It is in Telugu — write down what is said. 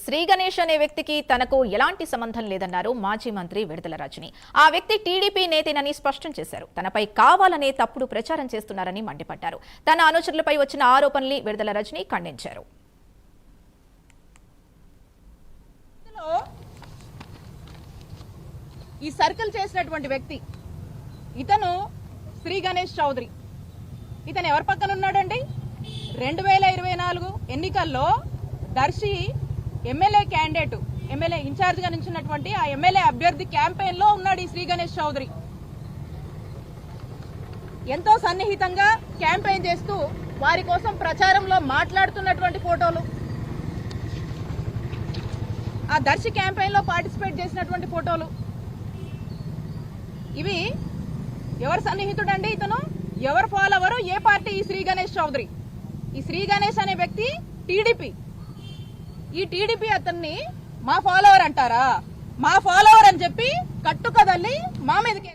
శ్రీ గణేష్ అనే వ్యక్తికి తనకు ఎలాంటి సంబంధం లేదన్నారు మాజీ మంత్రి విడుదల రజని. ఆ వ్యక్తి టీడీపీ నేతేనని స్పష్టం చేశారు. తనపై కావాలనే తప్పుడు ప్రచారం చేస్తున్నారని మండిపడ్డారు. తన అనుచరులపై వచ్చిన ఆరోపణల్ని విడుదల రజని ఖండించారు. ఈ సర్కిల్ చేసినటువంటి వ్యక్తి ఇతను శ్రీ గణేష్ చౌదరి. ఇతను ఎవరి పక్కన ఉన్నాడండి? 2024 ఎన్నికల్లో Darsi MLA candidate, MLA incharge గా నిలిచినటువంటి ఆ ఎమ్మెల్యే అభ్యర్థి క్యాంపెయిన్ లో ఉన్నాడు ఈ శ్రీ గణేష్ చౌదరి. ఎంతో సన్నిహితంగా క్యాంపెయిన్ చేస్తూ వారి కోసం ప్రచారంలో మాట్లాడుతున్నటువంటి ఫోటోలు, ఆ దర్శి క్యాంపెయిన్ లో పార్టిసిపేట్ చేసినటువంటి ఫోటోలు, ఇవి ఎవరు సన్నిహితుడండి? ఇతను ఎవరు ఫాలోవరు? ఏ పార్టీ? ఈ శ్రీ గణేష్ చౌదరి. ఈ శ్రీ గణేష్ అనే వ్యక్తి టీడీపీ. ఈ టీడీపీ అతన్ని మా ఫాలోవర్ అంటారా? మా ఫాలోవర్ అని చెప్పి కట్టుకదల్లి మా మీదకి